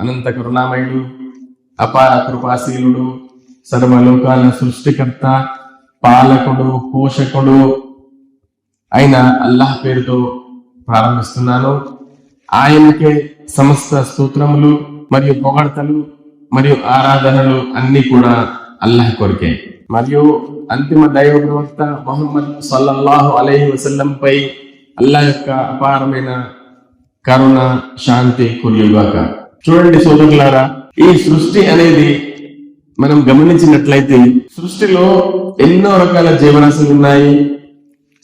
అనంత కరుణామయుడు, అపార కృపాశీలుడు, సర్వలోకాల సృష్టికర్త, పాలకుడు, పోషకుడు అయిన అల్లాహ్ పేరుతో ప్రారంభిస్తున్నాను. ఆయనకే సమస్త స్తోత్రములు మరియు పొగడ్తలు మరియు ఆరాధనలు అన్ని కూడా అల్లాహ్ కొరికే. మరియు అంతిమ దైవ ప్రవక్త ముహమ్మద్ సల్లల్లాహు అలైహి వసల్లం పై అల్లాహ్ యొక్క అపారమైన కరుణ, శాంతి కురియుగాక. చూడండి సోదరులారా, ఈ సృష్టి అనేది మనం గమనించినట్లయితే సృష్టిలో ఎన్నో రకాల జీవరాశులు ఉన్నాయి.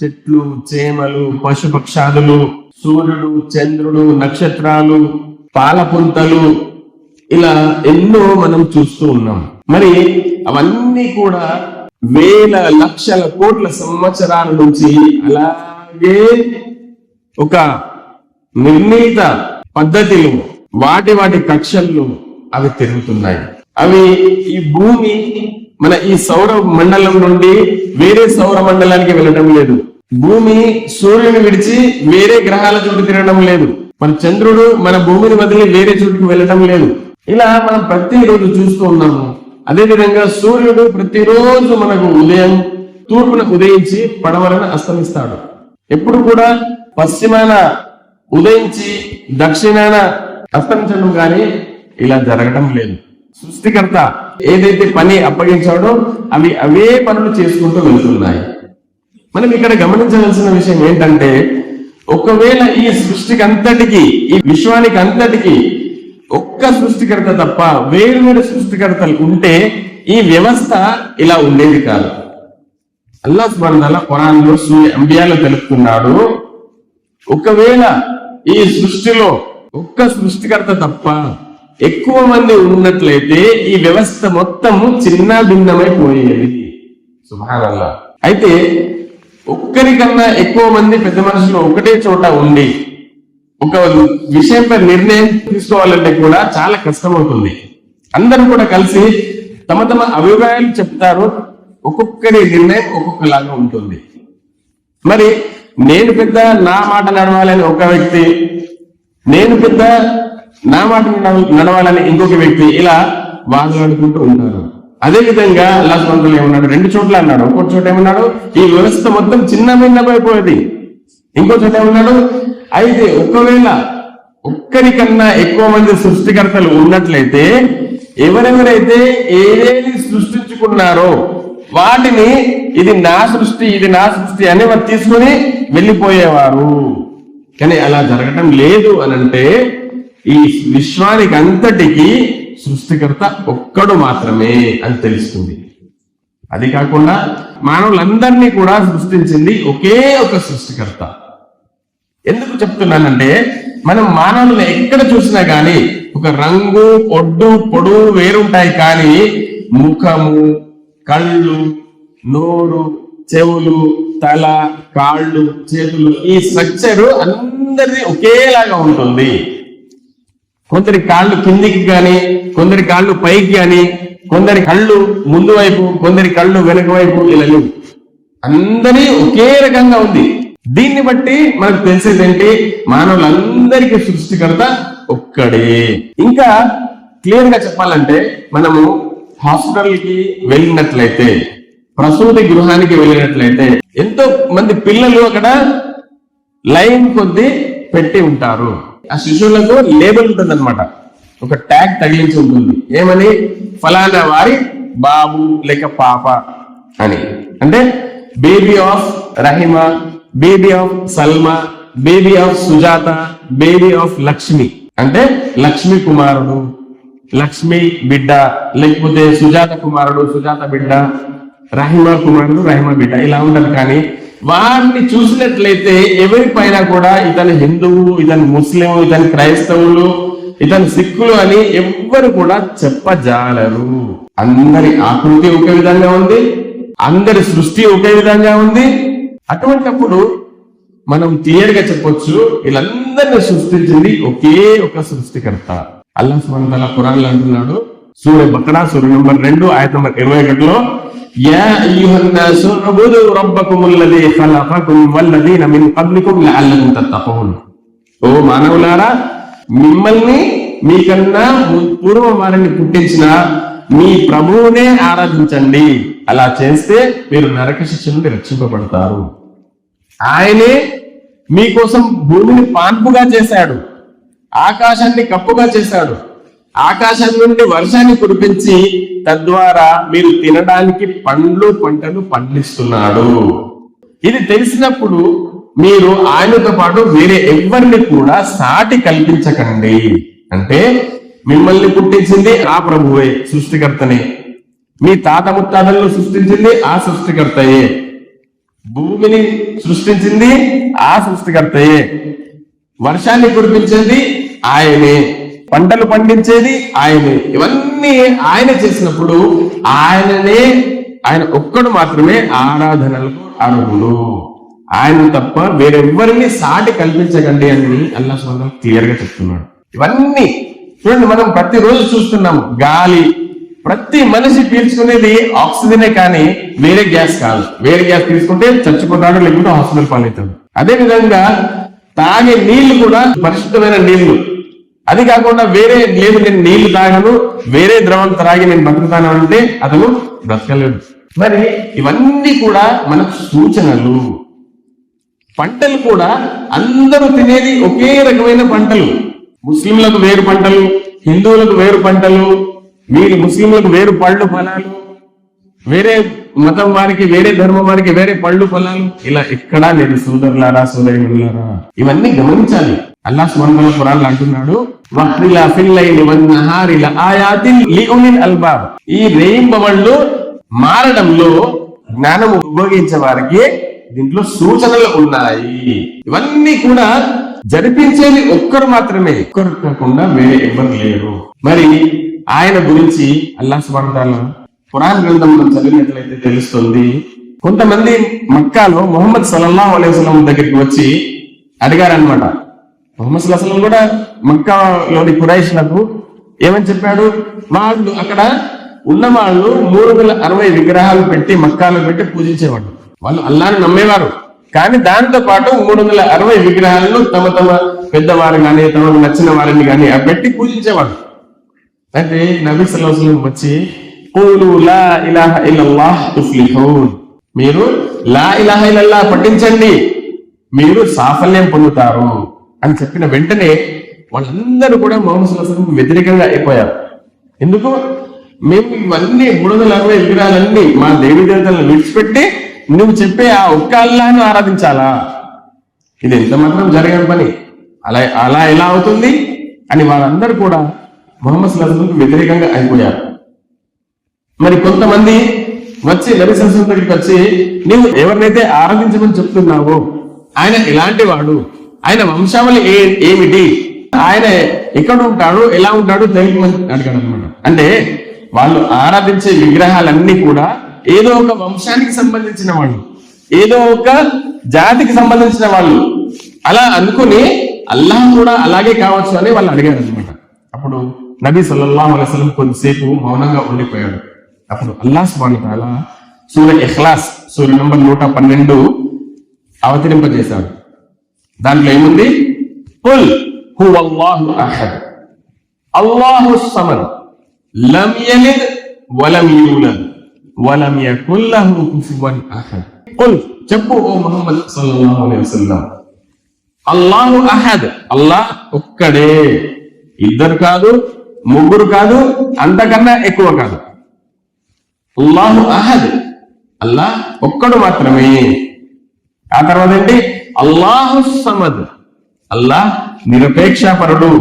చెట్లు, చేమలు, పశుపక్షాదులు, సూర్యుడు, చంద్రుడు, నక్షత్రాలు, పాలపుంతలు, ఇలా ఎన్నో మనం చూస్తూ ఉన్నాం. మరి అవన్నీ కూడా వేల లక్షల కోట్ల సంవత్సరాల నుంచి అలాగే ఒక నిర్ణీత పద్ధతిలో వాటి కక్షల్లో అవి తిరుగుతున్నాయి. అవి ఈ భూమి మన ఈ సౌర మండలం నుండి వేరే సౌర మండలానికి వెళ్ళడం లేదు. భూమి సూర్యుని విడిచి వేరే గ్రహాల చుట్టూ తిరగడం లేదు. మన చంద్రుడు మన భూమిని వదిలి వేరే చోటుకు వెళ్ళడం లేదు. ఇలా మనం ప్రతిరోజు చూస్తూ ఉన్నాము. అదేవిధంగా సూర్యుడు ప్రతిరోజు మనకు ఉదయం తూర్పున ఉదయించి పడమరన అస్తమిస్తాడు. ఎప్పుడు కూడా పశ్చిమాన ఉదయించి దక్షిణాన అస్తమించడం కానీ ఇలా జరగడం లేదు. సృష్టికర్త ఏదైతే పని అప్పగించాడో అవే పనులు చేసుకుంటూ వెళ్తున్నాయి. మనం ఇక్కడ గమనించవలసిన విషయం ఏంటంటే, ఒకవేళ ఈ సృష్టికి అంతటికి, ఈ విశ్వానికి అంతటికి ఒక్క సృష్టికర్త తప్ప వేరు సృష్టికర్తలు ఉంటే ఈ వ్యవస్థ ఇలా ఉండేది కాదు. అల్లాహ్ సుబ్హానహు వ తఆలా ఖురాన్లో సూరా అంబియాలో తెలుపుతున్నాడు, ఒకవేళ ఈ సృష్టిలో ఒక్క సృష్టికర్త తప్ప ఎక్కువ మంది ఉన్నట్లయితే ఈ వ్యవస్థ మొత్తము చిన్న భిన్నమైపోయేది. సుబ్హానల్లాహ్. అయితే ఒక్కరికన్నా ఎక్కువ మంది పెద్ద మనుషులు ఒకటే చోట ఉండి ఒక విషయంపై నిర్ణయం తీసుకోవాలంటే కూడా చాలా కష్టం అవుతుంది. అందరూ కూడా కలిసి తమ తమ అభిప్రాయాలు చెప్తారు. ఒక్కొక్కరి నిర్ణయం ఒక్కొక్కలాగా ఉంటుంది. మరి నేను పెద్ద, నా మాట నడవాలని ఒక వ్యక్తి, నేను పెద్ద, నా మాట నడవాలని ఇంకొక వ్యక్తి, ఇలా వాదులాడుకుంటూ ఉంటారు. అదే విధంగా అల్లాహ్ సుబ్హానహు వ తఆలా ఏమన్నాడు, రెండు చోట్ల అన్నాడు. ఒక్కొక్క చోట ఏమన్నాడు, ఈ వ్యవస్థ మొత్తం చిన్న భిన్నమైపోయేది. ఇంకో చోట ఏమన్నాడు, అయితే ఒకవేళ ఒక్కరికన్నా ఎక్కువ మంది సృష్టికర్తలు ఉన్నట్లయితే ఎవరెవరైతే ఏదేది సృష్టించుకున్నారో వాటిని ఇది నా సృష్టి, ఇది నా సృష్టి అని వారు తీసుకుని వెళ్ళిపోయేవారు. కానీ అలా జరగటం లేదు అనంటే ఈ విశ్వానికి అంతటికి సృష్టికర్త ఒక్కడు మాత్రమే అని తెలుస్తుంది. అది కాకుండా మానవులందరినీ కూడా సృష్టించింది ఒకే ఒక సృష్టికర్త. ఎందుకు చెప్తున్నానంటే, మనం మానవులను ఎక్కడ చూసినా గాని ఒక రంగు, ఒడ్డు, పొడువు వేరుంటాయి, కానీ ముఖము, కళ్ళు, నోరు, చెవులు, తల, కాళ్ళు, చేతులు, ఈ స్ట్రక్చర్ అందరిది ఒకేలాగా ఉంటుంది. కొందరి కాళ్ళు కిందికి కానీ, కొందరి కాళ్ళు పైకి కానీ, కొందరి కళ్ళు ముందు వైపు, కొందరి కళ్ళు వెనుక వైపు, ఇలా లేవు. అందరి ఒకే రకంగా ఉంది. దీన్ని బట్టి మనకు తెలిసేది ఏంటి, మానవులందరికీ సృష్టికర్త ఒక్కడే. ఇంకా క్లియర్ గా చెప్పాలంటే, మనము హాస్పిటల్ కి వెళ్ళినట్లయితే, ప్రసూతి గృహానికి వెళ్ళినట్లయితే ఎంతో మంది పిల్లలు అక్కడ లైన్ కొద్ది పెట్టి ఉంటారు. ఆ శిశువులకు లేబుల్ ఉంటుంది అనమాట, ఒక ట్యాగ్ తగిలించి ఉంటుంది. ఏమని, ఫలానా వారి బాబు లేక పాప అని. అంటే baby of Rahima, baby of Salma, baby of Sujatha, baby of Lakshmi. అంటే లక్ష్మి కుమారుడు, లక్ష్మి బిడ్డ, లేకపోతే సుజాత కుమారుడు, సుజాత బిడ్డ, రహిమా కుమారుడు, రహిమా బిడ్డ, ఇలా ఉండదు. కానీ వారిని చూసినట్లయితే ఎవరి పైన కూడా ఇతను హిందువు, ఇతను ముస్లిం, ఇతను క్రైస్తవులు, ఇతను సిక్కులు అని ఎవ్వరు కూడా చెప్పజాలరు. అందరి ఆకృతి ఒకే విధంగా ఉంది, అందరి సృష్టి ఒకే విధంగా ఉంది. అటువంటిప్పుడు మనం క్లియర్ గా చెప్పొచ్చు, వీళ్ళందరినీ సృష్టించింది ఒకే ఒక సృష్టికర్త. అల్లాహ్ సుబ్హానహు వ తఆలా ఖురాన్లో అంటున్నాడు, సూరా బకరా సూరా నంబర్ 2 ఆయత నంబర్ 21లో, యా అయ్యుహన్నాసు ఉబుదు రబ్బకుముల్లదీ ఖలఖకుమ్ వల్లదీన మిన్ ఖబ్లికుమ్ లఅల్లకుమ్ తత్తఖూన్. ఓ మానవులారా, మిమ్మల్ని మీకన్నా పూర్వం వారిని పుట్టించిన మీ ప్రభువునే ఆరాధించండి. అలా చేస్తే మీరు నరక శిక్ష నుండి రక్షింపబడతారు. ఆయనే మీకోసం భూమిని పాన్పుగా చేశాడు, ఆకాశాన్ని కప్పుగా చేశాడు, ఆకాశం నుండి వర్షాన్ని కురిపించి తద్వారా మీరు తినడానికి పండ్లు పంటలు పండిస్తున్నాడు. ఇది తెలిసినప్పుడు మీరు ఆయనతో పాటు వేరే ఎవరిని కూడా సాటి కల్పించకండి. అంటే మిమ్మల్ని పుట్టించింది ఆ ప్రభువే, సృష్టికర్తనే. మీ తాత ముత్తాతలను సృష్టించింది ఆ సృష్టికర్తయే. భూమిని సృష్టించింది ఆ సృష్టికర్తయే. వర్షాన్ని కురిపించేది ఆయనే, పంటలు పండించేది ఆయనే. ఇవన్నీ ఆయన చేసినప్పుడు ఆయన ఒక్కడు మాత్రమే ఆరాధనలకు అర్హుడు. ఆయన తప్ప వేరెవ్వరిని సాటి కల్పించకండి అని అల్లాహ్ సుబ్హానహు క్లియర్ గా చెప్తున్నాడు. ఇవన్నీ చూడండి, మనం ప్రతిరోజు చూస్తున్నాం. గాలి, ప్రతి మనిషి పీల్చుకునేది ఆక్సిజనే కానీ వేరే గ్యాస్ కాదు. వేరే గ్యాస్ తీసుకుంటే చచ్చిపోతాడు, లేకుంటే హాస్పిటల్ పాలవుతాడు. అదే విధంగా తాగే నీళ్లు కూడా పరిశుద్ధమైన నీళ్లు. అది కాకుండా వేరే లేదు, నేను నీళ్లు తాగను, వేరే ద్రవం త్రాగి నేను బతుకుతాను అంటే అతను బ్రతకలేడు. మరి ఇవన్నీ కూడా మనకు సూచనలు. పంటలు కూడా అందరూ తినేది ఒకే రకమైన పంటలు. ముస్లింలకు వేరు పంటలు, హిందువులకు వేరు పంటలు, వీరి ముస్లింలకు వేరు పళ్ళు ఫలాలు, వేరే మతం వారికి వేరే ధర్మం వారికి వేరే పళ్ళు ఫలాలు. ఇలా ఎక్కడా లేదు సోదరులారా, సోదరులారా. ఇవన్నీ గమనించాలి. అల్లాహ్ సుబ్హానహు ఖురాన్లో అంటున్నాడు, వఖ్తిలాఫిల్ లైలి వన్నహారి లఆయాతిన్ లిఉలిల్ అల్బాబ్. ఈ రేయింబవళ్ళు మారడంలో జ్ఞానం ఉపయోగించే వారికి దీంట్లో సూచనలు ఉన్నాయి. ఇవన్నీ కూడా జరిపించేది ఒక్కరు మాత్రమే, ఒక్కరు కాకుండా వేరే ఎవరు లేరు. మరి ఆయన గురించి అల్లాహ్ సుబ్హానహు తఆలా ఖురాన్ గ్రంథంలో చదివినట్లయితే తెలుస్తుంది. కొంతమంది మక్కాలో ముహమ్మద్ సల్లల్లాహు అలైహి వసల్లం దగ్గరికి వచ్చి అడిగారనమాట. ముహమ్మద్ సల్లల్లాహు అలైహి వసల్లం కూడా మక్కాలోని ఖురైష్లకు ఏమని చెప్పాడు? వాళ్ళు అక్కడ ఉన్న వాళ్ళు 360 విగ్రహాలు పెట్టి మక్కాలో పెట్టి పూజించేవాడు. వాళ్ళు అల్లాహ్ని నమ్మేవారు, కానీ దాంతో పాటు 360 విగ్రహాలను తమ పెద్దవారు కానీ తమకు నచ్చిన వారిని కానీ పెట్టి పూజించేవాడు. అయితే నబీ సల్లల్లాహు అలైహి వసల్లం వచ్చి ఖూలు లా ఇలాహ ఇల్లల్లాహ్ తుఫ్లిహూన్, మీరు లా ఇలాహ ఇల్లల్లాహ్ పఠించండి, మీరు సాఫల్యం పొందుతారు అని చెప్పిన వెంటనే వాళ్ళందరూ కూడా ముహమ్మద్ సల్లల్లాహు అలైహి వసల్లం వ్యతిరేకంగా అయిపోయారు. ఎందుకు? మేము ఇవన్నీ 360 విగ్రహాలన్నీ మా దేవి దేవతలను విడిచిపెట్టి నువ్వు చెప్పే ఆ ఒక్క అల్లాహ్ను ఆరాధించాలా? ఇది ఎంత మాత్రం జరగని పని, అలా ఎలా అవుతుంది అని వాళ్ళందరూ కూడా ముహమ్మద్ సల్లల్లాహు అలైహి వసల్లంకు వ్యతిరేకంగా అయిపోయారు. మరి కొంతమంది వచ్చి నబీ సల్లల్లాహు అలైహి వసల్లం దగ్గరికి వచ్చి, నీవు ఎవరినైతే ఆరాధించమని చెప్తున్నావో ఆయన ఎలాంటి వాడు, ఆయన వంశావళి ఏమిటి, ఆయన ఎక్కడ ఉంటాడు, ఎలా ఉంటాడు తెలియమని అడిగాడు అనమాట. అంటే వాళ్ళు ఆరాధించే విగ్రహాలన్నీ కూడా ఏదో ఒక వంశానికి సంబంధించిన వాళ్ళు, ఏదో ఒక జాతికి సంబంధించిన వాళ్ళు అలా అనుకుని అల్లాహ్ కూడా అలాగే కావచ్చు అని వాళ్ళు అడిగారు అనమాట. అప్పుడు నబీ సల్లల్లాహు అలైహి వసల్లం కొద్దిసేపు మౌనంగా ఉండిపోయాడు. అప్పుడు అల్లాహ్ సుబ్హానహు తఆలా సూర ఇఖ్లాస్ సూర నంబర్ 112 అవతరింపజేశాడు. దాంట్లో ఏముంది? ఖుల్ హువల్లాహు అహద్ అల్లాహుస్ సమద్ లం యలిద్ వలం యూలద్ వలం యకుల్ లహు కుఫువన్ అహద్. ఖుల్, చెప్పు ఓ ముహమ్మద్ సల్లల్లాహు అలైహి వసల్లం, అల్లాహు అహద్, అల్లాహ్ ఒక్కడే, ఇద్దరు కాదు, ముగ్గురు కాదు, అంతకన్నా ఎక్కువ కాదు. అల్లాహు అహద్, అల్లాహ్ ఒక్కడు మాత్రమే. ఆ తర్వాత ఏంటి? అల్లాహు సమద్, అల్లాహ్ నిరపేక్షపరుడు,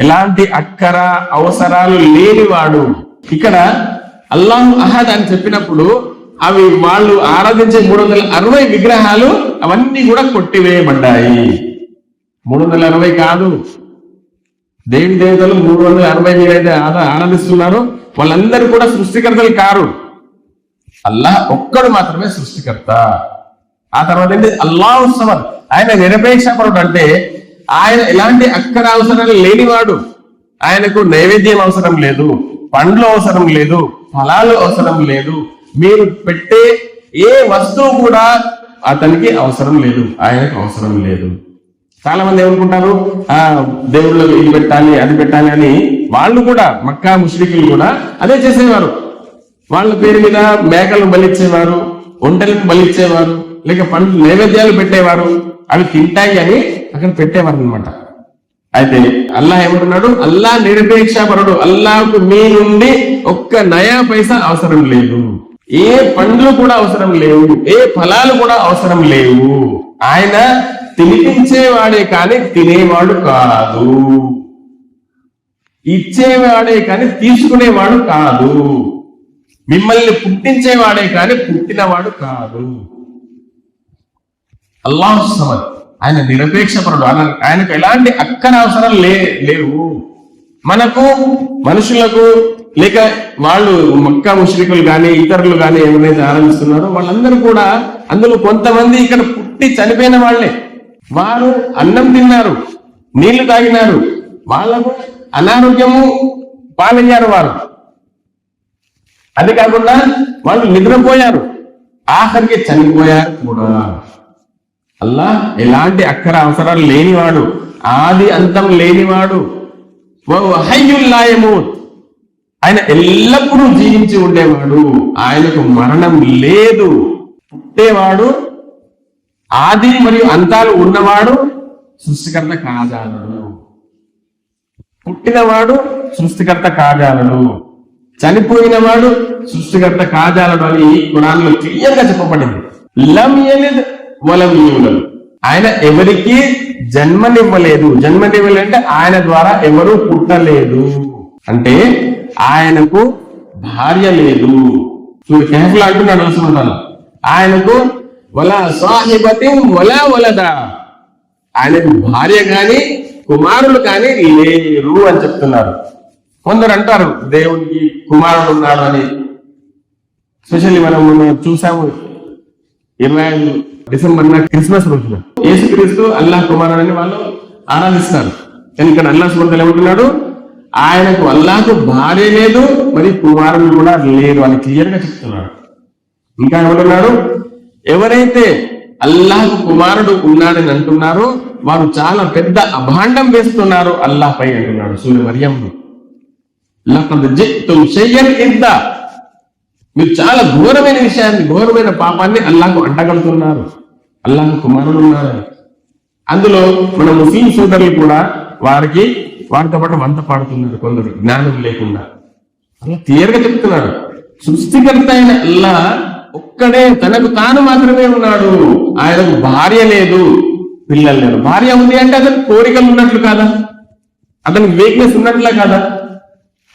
ఎలాంటి అక్కర అవసరాలు లేనివాడు. ఇక్కడ అల్లాహు అహద్ అని చెప్పినప్పుడు అవి వాళ్ళు ఆరాధించే 360 విగ్రహాలు అవన్నీ కూడా కొట్టివేయబడ్డాయి. 360 కాదు, దేవి దేవతలు 360 మీరైతే ఆరాధిస్తున్నారు వాళ్ళందరూ కూడా సృష్టికర్తలు కారు. అల్లాహ్ ఒక్కడు మాత్రమే సృష్టికర్త. ఆ తర్వాత ఏంటి? అల్లాహు సమద్, ఆయన నిరపేక్షపరుడు, అంటే ఆయన ఎలాంటి అక్కర అవసరాలు లేనివాడు. ఆయనకు నైవేద్యం అవసరం లేదు, పండ్లు అవసరం లేదు, ఫలాలు అవసరం లేదు, మీరు పెట్టే ఏ వస్తువు కూడా అతనికి అవసరం లేదు, ఆయనకు అవసరం లేదు. చాలా మంది ఏమనుకుంటారు, దేవుళ్ళకి ఇది పెట్టాలి అది పెట్టాలి అని. వాళ్ళు కూడా మక్కా ముష్రికులు కూడా అదే చేసేవారు. వాళ్ళ పేరు మీద మేకలు బలిచ్చేవారు, ఒంటెలను బలిచ్చేవారు, లేక పండ్లు నైవేద్యాలు పెట్టేవారు. అవి తింటాయి అని అక్కడ పెట్టేవారు అనమాట. అయితే అల్లాహ్ ఏమంటున్నాడు, అల్లాహ్ నిరపేక్షపరుడు. అల్లాహకు మీ నుండి ఒక్క నయా పైసా అవసరం లేదు, ఏ పండ్లు కూడా అవసరం లేవు, ఏ ఫలాలు కూడా అవసరం లేవు. ఆయన తినిపించేవాడే కానీ తినేవాడు కాదు, ఇచ్చేవాడే కానీ తీసుకునేవాడు కాదు, మిమ్మల్ని పుట్టించేవాడే కానీ పుట్టినవాడు కాదు. అల్లాహ్ సమద్, ఆయన నిరపేక్షపరుడు. ఆయనకు ఎలాంటి అక్కర అవసరం లేవు. మనకు మనుషులకు లేక వాళ్ళు మక్కా ముష్రికులు కానీ ఇతరులు కానీ ఎవరైతే ఆరంభిస్తున్నారో వాళ్ళందరూ కూడా, అందులో కొంతమంది ఇక్కడ పుట్టి చనిపోయిన వాళ్లే. వారు అన్నం తిన్నారు, నీళ్లు తాగినారు, వాళ్లకు అనారోగ్యము పాలయ్యారు వారు. అది కాకుండా వాళ్ళు నిద్రపోయారు, ఆఖరికి చనిపోయారు కూడా. అల్లాహ్ ఎలాంటి అక్కర అవసరాలు లేనివాడు, ఆది అంతం లేనివాడు. హయ్యుల్ లా యమూత్, ఆయన ఎల్లప్పుడూ జీవించి ఉండేవాడు, ఆయనకు మరణం లేదు. పుట్టేవాడు, ఆది మరియు అంతాలు ఉన్నవాడు, సృష్టికర్త కాజాలడు. పుట్టినవాడు సృష్టికర్త కాజాలడు, చనిపోయినవాడు సృష్టికర్త కాజాలడు అని ఖురాన్ లో క్లియర్ గా చెప్పబడింది. లం యలిద్ వలం యూలద్, ఆయన ఎవరికి జన్మనివ్వలేదు. జన్మనివ్వలేదంటే ఆయన ద్వారా ఎవరు పుట్టలేదు, అంటే ఆయనకు భార్య లేదు. చూడు కేఫ్లో అంటున్నాడు రసూలుల్లాహ్, ఆయనకు వలా సాహిబతిన్ వలా వలదా, ఆయనకు భార్య కాని కుమారులు కానీ లేరు అని చెప్తున్నారు. కొందరు అంటారు దేవునికి కుమారుడు ఉన్నాడు అని. స్పెషల్లీ మనం చూసాము 25 డిసెంబర్ క్రిస్మస్ రోజున యేసుక్రీస్తు అల్లాహ్ కుమారుడు అని వాళ్ళు ఆరాధిస్తారు. కానీ ఇక్కడ అల్లాహ్ సుబ్హానహు వ తఆలా ఏమంటున్నాడు, ఆయనకు అల్లాహకు భార్య లేదు, మరి కుమారులు కూడా లేరు అని క్లియర్ గా చెప్తున్నాడు. ఇంకా ఏమంటున్నాడు, ఎవరైతే అల్లాహకు కుమారుడు ఉన్నాడని అంటున్నారో వారు చాలా పెద్ద అభాండం వేస్తున్నారు అల్లాహ్ పై అంటున్నాడు సూర మర్యంలో. లఖద్ జి'తుమ్ షైయన్ ఇద్దా, మీరు చాలా ఘోరమైన విషయాన్ని, ఘోరమైన పాపాన్ని అల్లాహకు అంటగడుతున్నారు, అల్లాహకు కుమారుడు ఉన్నారని. అందులో మన ముస్లిం సోదరులు కూడా వారితో పాటు వంత పాడుతున్నారు కొందరు, జ్ఞానం లేకుండా. అలా క్లియర్ గా చెప్తున్నాడు, సృష్టికర్త అయిన అల్లాహ్ ఒక్కడే, తనకు తాను మాత్రమే ఉన్నాడు, ఆయనకు భార్య లేదు, పిల్లలు లేరు. భార్య ఉంది అంటే అతని కోరికలు ఉన్నట్లు కాదా, అతనికి వీక్నెస్ ఉన్నట్లే కాదా?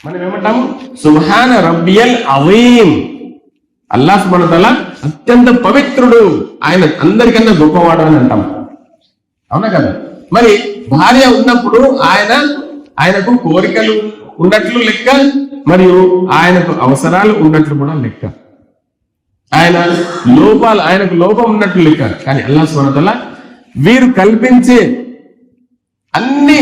మనం ఏమంటాం, సుబ్హాన రబ్బియల్ అజీమ్, అల్లాహ్ సుబ్హానహు వ తఆలా అత్యంత పవిత్రుడు, ఆయన అందరికన్నా గొప్పవాడు అని అంటాం, అవునా కదా? మరి భార్య ఉన్నప్పుడు ఆయనకు కోరికలు ఉన్నట్లు లెక్క, మరియు ఆయనకు అవసరాలు ఉన్నట్లు కూడా లెక్క. ఆయనకు లోపం ఉన్నట్లు లెక్క. కానీ అల్లాహ్ సుబ్హానహు వ తఆలా వీరు కల్పించే అన్ని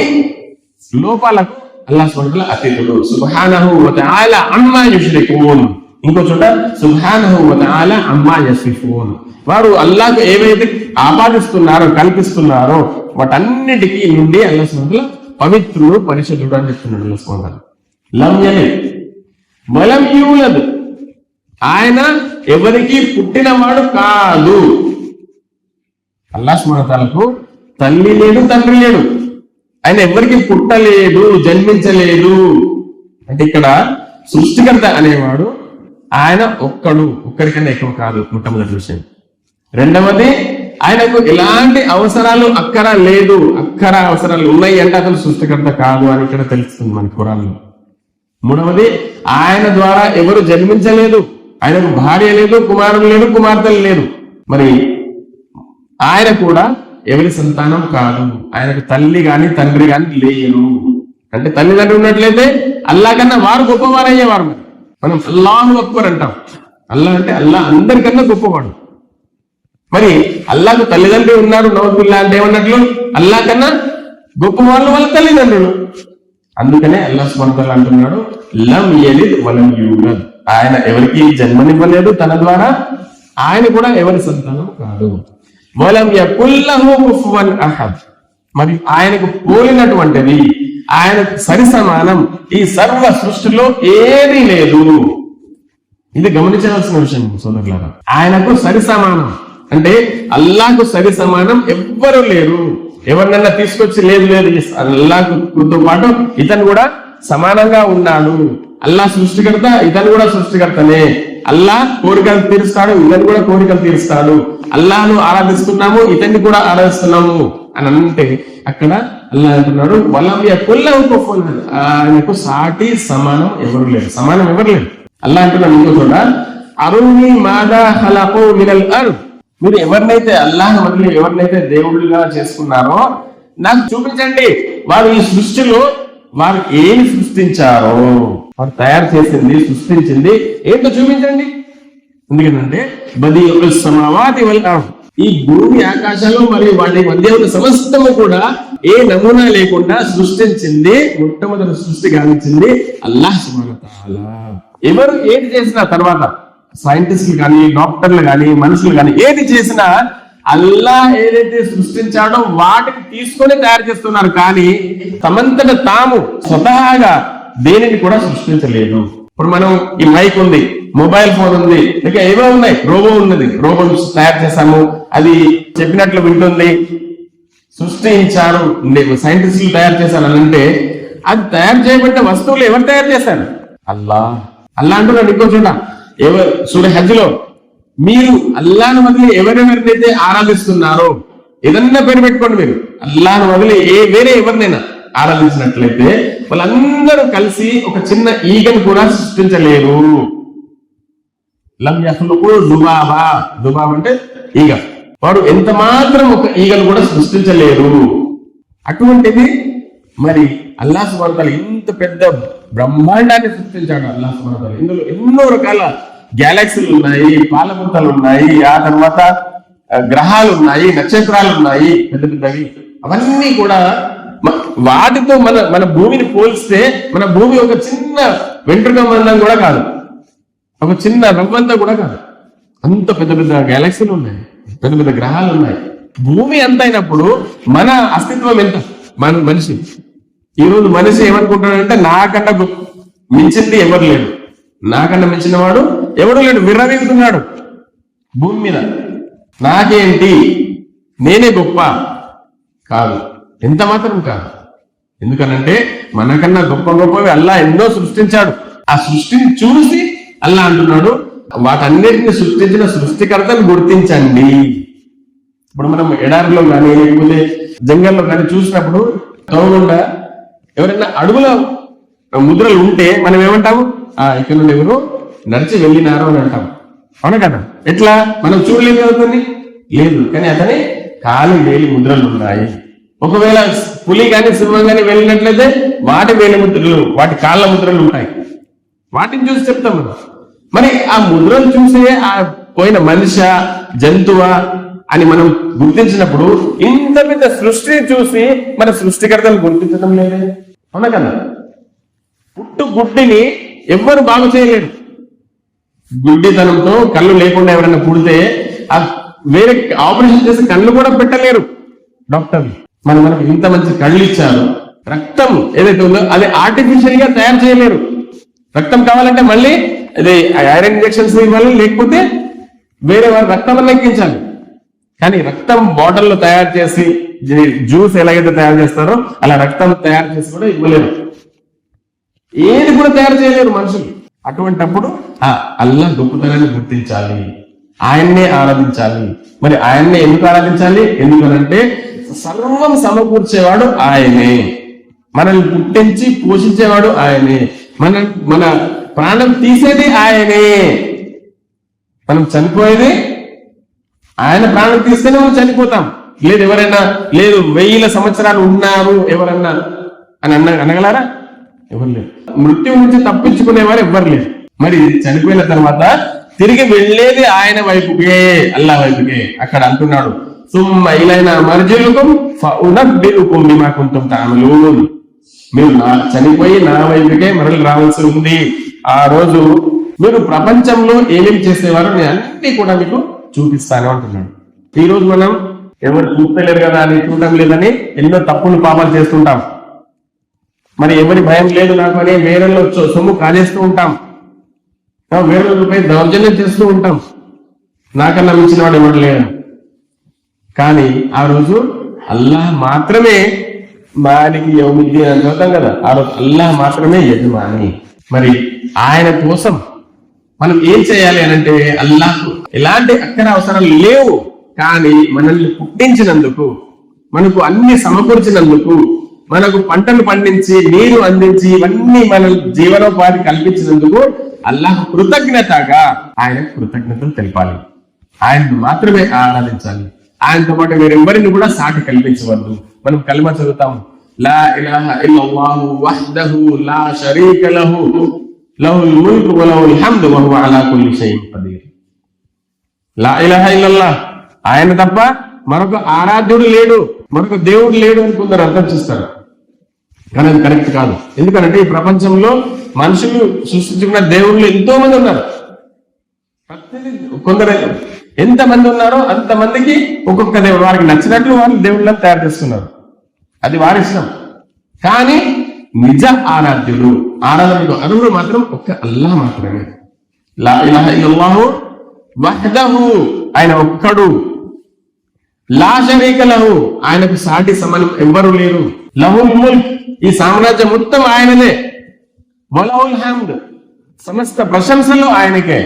లోపాలకు అల్లాహ్ సుబ్హానహు వ తఆలా అతీతుడు. సుబ్హానహు వ తఆలా అమ్మా యుష్రికూన్, ఇంకో చోట సుబ్హానహు వ తఆలా అమ్మా యసిఫూన్. వారు అల్లాహ్కు ఏవైతే ఆపాదిస్తున్నారో, కల్పిస్తున్నారో వాటన్నిటికీ నుండి అల్లాహ్ సుబ్హానహు వ తఆలా పవిత్రుడు, పరిశుద్ధుడు అని చెప్తున్నాడు అల్లాహ్ సుబ్హానహు వ తఆలా. లం యలిద్ వలం యూలద్, ఆయన ఎవరికి పుట్టినవాడు కాదు. అల్లాహ్ సుబ్హానహు వ తఆలాకు తల్లి లేదు, తండ్రి లేడు, ఆయన ఎవరికి పుట్టలేదు, జన్మించలేదు. అంటే ఇక్కడ సృష్టికర్త అనేవాడు ఆయన ఒక్కడికన్నా ఎక్కువ కాదు, మొట్టమొదటి విషయం. రెండవది, ఆయనకు ఎలాంటి అవసరాలు అక్కర లేదు. అక్కర అవసరాలు ఉన్నాయి అంటే అతను సృష్టికర్త కాదు అని ఇక్కడ తెలుస్తుంది మన ఖురాన్లో. మూడవది, ఆయన ద్వారా ఎవరు జన్మించలేదు, ఆయనకు భార్య లేదు, కుమారుడు లేడు, కుమార్తెలు లేరు. మరి ఆయన కూడా ఎవరి సంతానం కాదు, ఆయనకు తల్లి గాని తండ్రి గాని లేరు. అంటే తల్లిదండ్రులు ఉన్నట్లయితే అల్లాహ్ కన్నా వారు గొప్పవారయ్యేవారు. మనం అల్లాహు అక్బర్ అంటాం, అల్లాహ్ అంటే అల్లాహ్ అందరికన్నా గొప్పవాడు. మరి అల్లాహకు తల్లిదండ్రులు ఉన్నారు, నౌజుబిల్లాహ్ అంటే ఏమన్నట్లు, అల్లాహ్ కన్నా గొప్ప వాళ్ళు వాళ్ళ తల్లిదండ్రులు. అందుకనే అల్లాహ్ సుబ్హానహు వ తఆలా అంటున్నాడు, లం యలిద్ వలం యూలద్, ఆయన ఎవరికి జన్మనివ్వలేదు, తన ద్వారా ఆయన కూడా ఎవరి సంతానం కాదు. వలం యకుల్ లహు కుఫువన్ అహద్, మరి ఆయనకు పోలినటువంటిది, ఆయనకు సరి సమానం ఈ సర్వ సృష్టిలో ఏదీ లేదు. ఇది గమనించవలసిన విషయం సోదరులారా. ఆయనకు సరి సమానం అంటే అల్లాహకు సరి సమానం ఎవ్వరూ లేరు. ఎవరినన్నా తీసుకొచ్చి లేదు లేదు అల్లాహ్తో పాటు ఇతను కూడా సమానంగా ఉన్నాడు. అల్లాహ్ సృష్టికర్త, ఇతను కూడా సృష్టికర్తనే. అల్లాహ్ కోరికలు తీరుస్తాడు, ఇతను కూడా కోరికలు తీరుస్తాడు. అల్లాహ్ను ఆరాధిస్తున్నాము, ఇతన్ని కూడా ఆరాధిస్తున్నాము అని అంటే అక్కడ అల్లాహ్ అంటున్నాడు వలం యకుల్లహు కుఫువన్ అహద్, ఆయనకు సాటి సమానం ఎవరు లేరు, సమానం ఎవరు లేరు. అల్లాహ్ అంటున్నాడు ఇంకో చోట అరుని మాదా ఖలఖు మినల్ అర్ద్, మీరు ఎవరినైతే అల్లాహ్ వదిలి ఎవరినైతే దేవుడిగా చేసుకున్నారో నాకు చూపించండి, వారు ఈ సృష్టిలో వారు ఏమి సృష్టించారో, వారు తయారు చేసింది సృష్టించింది ఏంటో చూపించండి. ఎందుకంటే బదీఉస్ సమావాతి వల్ అర్ద్, ఈ భూమి ఆకాశాలు మరియు వాటి మధ్య ఉన్న సమస్తము కూడా ఏ నమూనా లేకుండా సృష్టించింది, మొట్టమొదటి సృష్టి గావించింది అల్లాహ్ సుబ్హానహు వ తఆలా. ఎవరు ఏది చేసినా తర్వాత సైంటిస్టులు కానీ డాక్టర్లు కానీ మనుషులు కానీ ఏది చేసినా అల్లాహ్ ఏదైతే సృష్టించాడో వాటిని తీసుకొని తయారు చేస్తున్నారు, కానీ తమంతట తాము స్వతహాగా దేనిని కూడా సృష్టించలేదు. ఇప్పుడు మనం ఈ మైక్ ఉంది, మొబైల్ ఫోన్ ఉంది, ఇంకా ఏవో ఉన్నాయి, రోబో ఉన్నది, రోబో తయారు చేశాము, అది చెప్పినట్లు వింటుంది, సృష్టించారు సైంటిస్టులు తయారు చేశారు అని అంటే అది తయారు చేయబడ్డ వస్తువులు ఎవరు తయారు చేశారు? అల్లాహ్. అల్లాహ్ అంటున్నాడు ఇంకో చోట సూరహ్ హజ్ లో, మీరు అల్లాహ్ను వదిలి ఎవరెవరినైతే ఆరాధిస్తున్నారో, ఏదన్నా పేరు పెట్టుకోండి, మీరు అల్లాహ్ను వదిలి వేరే ఎవరినైనా ఆరాధించినట్లయితే వాళ్ళందరూ కలిసి ఒక చిన్న ఈగను కూడా సృష్టించలేరు. లం యఖ్లుకు దుబాబా, దుబాబ్ అంటే ఈగ, వాడు ఎంత మాత్రం ఒక ఈగను కూడా సృష్టించలేరు. అటువంటిది మరి అల్లాహ్ సుబ్హానహు వ తఆలా ఇంత పెద్ద బ్రహ్మాండాన్ని సృష్టించాడు అల్లాహ్ సుబ్హానహు వ తఆలా. ఇందులో ఎన్నో రకాల గ్యాలక్సీలు ఉన్నాయి, పాలపుంతలు ఉన్నాయి, ఆ తర్వాత గ్రహాలు ఉన్నాయి, నక్షత్రాలు ఉన్నాయి పెద్ద పెద్దవి. అవన్నీ కూడా వాటితో మన భూమిని పోల్స్తే మన భూమి ఒక చిన్న వెంట్రుక మందం కూడా కాదు, ఒక చిన్న రవ్వంతా కూడా కాదు. అంత పెద్ద పెద్ద గ్యాలక్సీలు ఉన్నాయి, పెద్ద పెద్ద గ్రహాలు ఉన్నాయి. భూమి అంత అయినప్పుడు మన అస్తిత్వం ఎంత? మనిషి ఈ రోజు మనిషి ఏమనుకుంటాడంటే నాకన్నా మించింది ఎవరు లేడు, నాకన్నా మించిన వాడు ఎవడు లేడు, విర్రవీగుతున్నాడు భూమి మీద. నాకేంటి, నేనే గొప్ప కాదు, ఎంత మాత్రం కాదు. ఎందుకనంటే మనకన్నా గొప్ప గొప్పవి అల్లాహ్ ఎన్నో సృష్టించాడు. ఆ సృష్టిని చూసి అల్లాహ్ అంటున్నాడు వాటన్నిటిని సృష్టించిన సృష్టికర్తను గుర్తించండి. ఇప్పుడు మనం ఎడారిలో కానీ లేకపోతే జంగల్లో కానీ చూసినప్పుడు తోగుండా ఎవరైనా అడుగుల ముద్రలు ఉంటే మనం ఏమంటాము? ఇక్కడ నుండి ఎవరు నడిచి వెళ్ళినారు అని అంటాము, అవునా కదా? ఎట్లా మనం చూడలేదు అవుతుంది లేదు, కానీ అతని కాలు వేలి ముద్రలు ఉన్నాయి. ఒకవేళ పులి కానీ సింహం కానీ వెళ్ళినట్లయితే వాటి వేలి ముద్రలు, వాటి కాళ్ళ ముద్రలు ఉంటాయి. వాటిని చూసి చెప్తాం మనం. మరి ఆ ముద్రలు చూసే ఆ పోయిన మనిషి జంతువా అని మనం గుర్తించినప్పుడు ఇంత పెద్ద సృష్టిని చూసి మన సృష్టికర్తలు గుర్తించడం లేదే, అవునా కదా? పుట్టు గుడ్డిని ఎవ్వరు బాగు చేయలేరు. గుడ్డితనంతో కళ్ళు లేకుండా ఎవరైనా పుడితే ఆ వేరే ఆపరేషన్ చేసి కళ్ళు కూడా పెట్టలేరు డాక్టర్లు. మనకు ఇంత మంచి కళ్ళు ఇచ్చారు, రక్తం ఏదైతే ఉందో అది ఆర్టిఫిషియల్ గా తయారు చేయలేరు. రక్తం కావాలంటే మళ్ళీ అది ఐరన్ ఇంజెక్షన్స్ ఇవ్వాలి, లేకపోతే వేరే వారి రక్తం ఎక్కించాలి. కానీ రక్తం బాటిల్లో తయారు చేసి జ్యూస్ ఎలాగైతే తయారు చేస్తారో అలా రక్తం తయారు చేసి కూడా ఇవ్వలేరు, ఏది కూడా తయారు చేయలేరు మనుషులు. అటువంటప్పుడు అల్లాహ్ గొప్పతనాన్ని గుర్తించాలి, ఆయన్నే ఆరాధించాలి. మరి ఆయన్నే ఎందుకు ఆరాధించాలి? ఎందుకనంటే సర్వం సమకూర్చేవాడు ఆయనే, మనల్ని పుట్టించి పోషించేవాడు ఆయనే, మన ప్రాణం తీసేది ఆయనే, మనం చనిపోయేది ఆయన ప్రాణం తీస్తేనే మనం చనిపోతాం. లేదు ఎవరైనా లేదు 1000 సంవత్సరాలు ఉన్నారు ఎవరన్నా అని అనగలరా? ఎవరు లేరు. మృత్యువు నుంచి తప్పించుకునేవారు ఎవ్వరు లేరు. మరి చనిపోయిన తర్వాత తిరిగి వెళ్ళేది ఆయన వైపుకే, అల్లాహ్ వైపుకే. అక్కడ అంటున్నాడు సుమ్మ ఇలైనా మర్జిలుకుం ఫఉనబ్బిఉకుం బిమా కుంతుం తఅమలూన్, మీరు చనిపోయి నా వైపుకే మరలి రావాల్సి ఉంది. ఆ రోజు మీరు ప్రపంచంలో ఏమేమి చేసేవారో నేను అన్ని కూడా మీకు చూపిస్తాను అంటున్నాడు. ఈ రోజు మనం ఎవరు చూస్తలేరు కదా అని, చూడటం లేదని ఎన్నో తప్పులు పాపాలు చేస్తుంటాం. మరి ఎవరి భయం లేదు నాకు అని వేరేలో సొమ్ము కాజేస్తూ ఉంటాం, వేరేపై దౌర్జన్యం చేస్తూ ఉంటాం, నాకన్నా మించిన వాడు ఎవరు లేడు. కానీ ఆ రోజు అల్లాహ్ మాత్రమే మాలికి యౌమిద్దీన్ అని చదువుతాం కదా, ఆ రోజు అల్లాహ్ మాత్రమే యజమాని. మరి ఆయన కోసం మనం ఏం చేయాలి అని అంటే, అల్లాహ్కు ఎలాంటి అక్కర అవసరాలు లేవు, కానీ మనల్ని పుట్టించినందుకు, మనకు అన్ని సమకూర్చినందుకు, మనకు పంటలు పండించి నీరు అందించి ఇవన్నీ మన జీవనోపాధి కల్పించినందుకు అల్లాహ్ కృతజ్ఞతగా ఆయన కృతజ్ఞతలు తెలపాలి. ఆయనను మాత్రమే ఆరాధించాలి. ఆయనతో పాటు వేరెవ్వరిని కూడా సాటి కల్పించవద్దు. మనం కలిమా చదువుతాం, లా ఇలాహ ఇల్లల్లాహు వహ్దహు లా షరీక లహు లహుల్ ముల్కు వ లహుల్ హమ్దు వ హువ అలా కుల్లి షైఇన్ ఖదీర్. లా ఇలాహ ఇల్లల్లాహ్, ఆయన తప్ప మరొక ఆరాధ్యుడు లేడు, మరొక దేవుడు లేడు అని కొందరు అర్థం చేస్తారు. కానీ అది కరెక్ట్ కాదు. ఎందుకంటే ఈ ప్రపంచంలో మనుషులు సృష్టించుకున్న దేవుళ్ళు ఎంతో మంది ఉన్నారు. కొందరు ఎంతమంది ఉన్నారో అంతమందికి ఒక్కొక్క దేవుడు, వారికి నచ్చినట్లు వారు దేవుళ్ళని తయారు చేస్తున్నారు, అది వారి ఇష్టం. కానీ నిజ ఆరాధ్యుడు, ఆరాధనకు అర్హుడు మాత్రం ఒక్క అల్లాహ్ మాత్రమే. లా ఇలాహ ఇల్లల్లాహు వహ్దహు, ఆయన ఒక్కడు, లా షరీక లహు, ఆయనకు సాటి సమానం ఎవ్వరు లేరు, లహుల్ ముల్క్, ఈ సామ్రాజ్యం మొత్తం ఆయనదే, వలహుల్ హమ్ద్, సమస్త ప్రశంసలు ఆయనకే,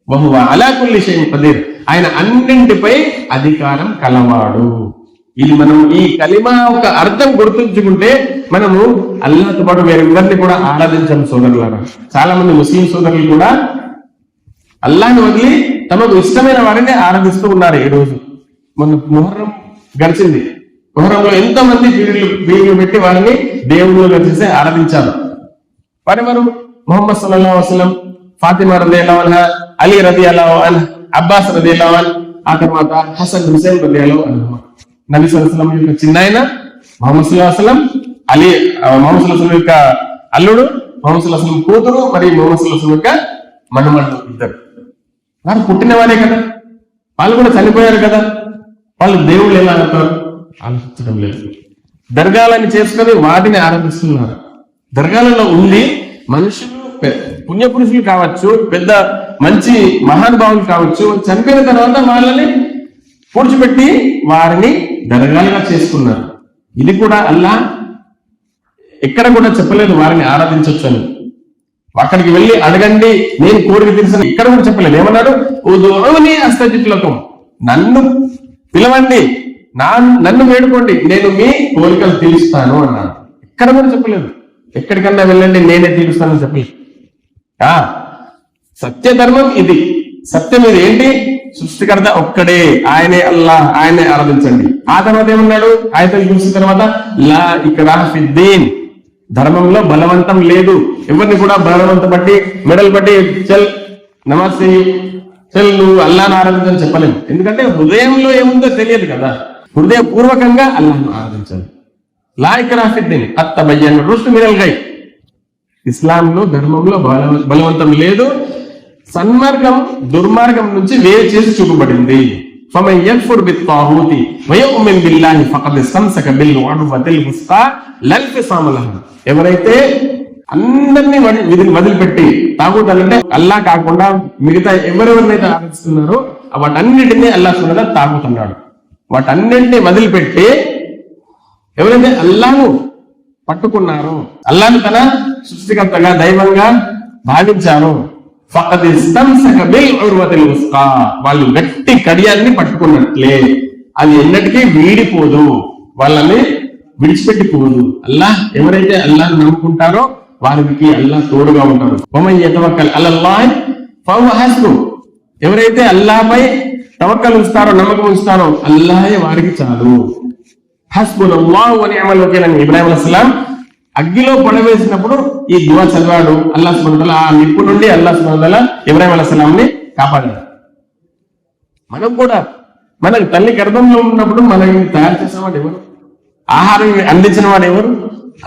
వహువ అలా కుల్లి షైఇన్ ఖదీర్, ఆయన అన్నింటిపై అధికారం కలవాడు. ఇది మనం ఈ కలిమా ఒక అర్థం గుర్తుంచుకుంటే మనము అల్లాహ్తో పాటు వేరెవ్వరిని కూడా ఆరాధించాం. సోదరులారా, చాలా మంది ముస్లిం సోదరులు కూడా అల్లాహ్ని వదిలి తమకు ఇష్టమైన వారిని ఆరాధిస్తూ ఉన్నారు. ఈ రోజు మొన్న ముహర్రం గడిచింది, ముహర్రంలో ఎంతో మంది పీరీలు పెట్టి వారిని దేవుళ్ళుగా చేసి ఆరాధించారు. వారెవరు? ముహమ్మద్ సల్లల్లాహు అలైహి వసల్లం, ఫాతిమా రదియల్లాహు అన్హా, అలీ రదియల్లాహు అన్హు, అబ్బాస్ రదియల్లాహు అన్హు, ఆ తర్వాత హసన్ హుసైన్ రదియల్లాహు అన్హు. నబీ సల్లల్లాహు అలైహి వసల్లం యొక్క చిన్నాయన ముహమ్మద్ సల్లల్లాహు అలైహి వసల్లం, అలీ ముహమ్మద్ సల్లల్లాహు అలైహి వసల్లం యొక్క అల్లుడు, ముహమ్మద్ సల్లల్లాహు అలైహి వసల్లం కూతురు, మరియు ముహమ్మద్ సల్లల్లాహు అలైహి వసల్లం యొక్క మనమడు ఇద్దరు. వారు పుట్టిన వారే కదా, వాళ్ళు కూడా చనిపోయారు కదా, వాళ్ళు దేవుళ్ళు ఎలా అవుతారు? ఆలోచించడం లేదు. దర్గాలని చేసుకొని వాటిని ఆరాధిస్తున్నారు. దర్గాలలో ఉండి మనుషులు పుణ్యపురుషులు కావచ్చు, పెద్ద మంచి మహానుభావులు కావచ్చు, చనిపోయిన తర్వాత వాళ్ళని పూడ్చిపెట్టి వారిని దర్గాలుగా చేసుకున్నారు. ఇది కూడా అల్లాహ్ ఎక్కడ కూడా చెప్పలేదు వారిని ఆరాధించవచ్చు అని. అక్కడికి వెళ్ళి అడగండి, నేను కోరిక తీర్చను, ఇక్కడ కూడా చెప్పలేదు. ఏమన్నాడు? ఉదుఊని అస్తజిబ్ లకుం, నన్ను పిలవండి, నన్ను వేడుకోండి, నేను మీ కోరికలు తీరుస్తాను అన్నాడు. ఎక్కడ కూడా చెప్పలేదు. ఎక్కడికన్నా వెళ్ళండి నేనే తీరుస్తానని చెప్పలేదు. సత్య ధర్మం ఇది, సత్యం ఇది. ఏంటి? సృష్టికర్త ఒక్కడే, ఆయనే అల్లాహ్, ఆయనే ఆరాధించండి. ఆ తర్వాత ఏమన్నాడు? ఆయతలు చూసిన తర్వాత లా ఇక్రాహ ఫిద్దీన్, ధర్మంలో బలవంతం లేదు. ఎవరిని కూడా బలవంతం బట్టి మెడలు బట్టి చల్ నమాజ్ చెయ్యి, చల్ నువ్వు అల్లాహ్ను ఆరాధించని చెప్పలేము. ఎందుకంటే హృదయంలో ఏముందో తెలియదు కదా. హృదయపూర్వకంగా అల్లాహ్ను ఆరాధించాలి. లా ఇక్రాహ ఫిద్దీన్ ఖద్ తబయ్యన రుష్దు మినల్ గయ్. ఇస్లాంలో ధర్మంలో బలవంతం లేదు. సన్మార్గం దుర్మార్గం నుంచి వేరు చేసి చూపబడింది. ఫమన్ యక్ఫుర్ బిత్తాగూతి వయుమిన్ బిల్లాహి ఫఖద్ ఇస్తమ్సక బిల్ ఉర్వతిల్ వుస్తా లల్ ఫిసామ లహు. ఎవరైతే అందరినీ వదిలిపెట్టి, తాగూత్ అంటే అల్లాహ్ కాకుండా మిగతా ఎవరెవరినైతే ఆరాధిస్తున్నారో వాటన్నిటినీ అల్లాహ్ సుబ్హానహు వ తఆలా తాగుతున్నాడు. వాటన్నింటినీ వదిలిపెట్టి ఎవరైతే అల్లాహ్ను పట్టుకున్నారో, అల్లాహ్ను తన సృష్టికర్తగా దైవంగా భావించారో, ఫఖద్ ఇస్తమ్సక బిల్ ఉర్వతిల్ వుస్తా, వాళ్ళు గట్టి కడియాన్ని పట్టుకున్నట్లే, అది ఎన్నటికీ వీడిపోదు, వాళ్ళని విడిచిపెట్టిపోదు. అల్లాహ్ ఎవరైతే అల్లాహ్ నమ్ముకుంటారో వారికి అల్లాహ్ తోడుగా ఉంటారు. వమన్ యతవక్కల్ అలల్లాహి ఫహువ హస్బు, ఎవరైతే అల్లాహ్పై తవక్కల్ ఉంచుతారో, నమ్మకం ఉంచుతారో అల్లాహే వారికి చాలు. హస్బునల్లాహు వ నిఅమల్ వకీల్ అని ఇబ్రాహీం అలైహిస్సలాం అగ్గిలో పడవేసినప్పుడు ఈ దువా చదివాడు. అల్లాహ్ సుబ్హానహు వ తఆలా ఆ నిప్పు నుండి అల్లాహ్ సుబ్హానహు వ తఆలా ఇబ్రాహీం అలైహిస్సలాంని కాపాడాడు. మనం కూడా మన తల్లి గర్భంలో ఉన్నప్పుడు మనల్ని తయారు చేసేవాడు ఎవరు? ఆహారం అందించిన వాడు ఎవరు?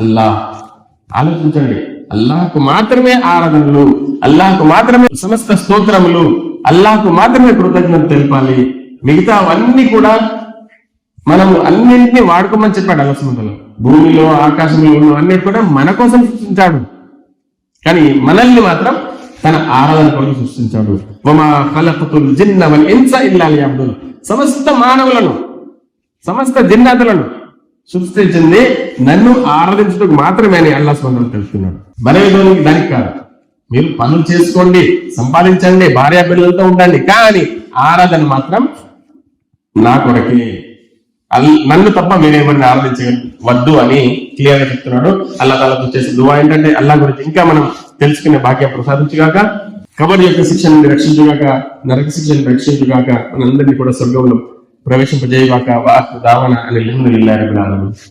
అల్లాహ్. ఆలోచించండి. అల్లాహ్కు మాత్రమే ఆరాధనలు, అల్లాహ్కు మాత్రమే సమస్త స్తోత్రములు, అల్లాహ్కు మాత్రమే కృతజ్ఞత తెలపాలి. మిగతా అవన్నీ కూడా మనము అన్నింటినీ వాడుకోమని చెప్పాడు అల్లాహ్ సుబ్హానహు వ తఆలా. భూమిలో ఆకాశంలో ఉన్న అన్నిటి కూడా మన కోసం సృష్టించాడు, కానీ మనల్ని మాత్రం తన ఆరాధన కొరకు సృష్టించాడు. వమా ఖలఖతుల్ జిన్న వల్ ఇన్స ఇల్లా లియఅబ్దున్. సమస్త మానవులను, సమస్త జిన్నాతులను సృష్టించింది నన్ను ఆరాధించడానికి మాత్రమే అని అల్లాహ్ సుబ్హానహు వ తఆలా తెలుసుకున్నాడు. మరేదో దానికి కాదు. మీరు పనులు చేసుకోండి, సంపాదించండి, భార్య పిల్లలతో ఉండండి, కానీ ఆరాధన మాత్రం నా కొరకే, నన్ను తప్ప మీరెవరిని ఆరాధించవద్దు అని క్లియర్ గా చెప్తున్నాడు. అల్లాహ్ తాలాతో చేసే దువా ఏంటంటే, అల్లాహ్ గురించి ఇంకా మనం తెలుసుకునే భాగ్యం ప్రసాదించుగాక, కబర్ యొక్క శిక్ష నుండి రక్షించుగాక, నరక శిక్ష నుండి రక్షించుగాక, మనందరినీ కూడా స్వర్గంలో ప్రవేశింపజేయగాక. వాహ్ దావన అని అల్హమ్దులిల్లాహి రబ్బిల్ ఆలమీన్.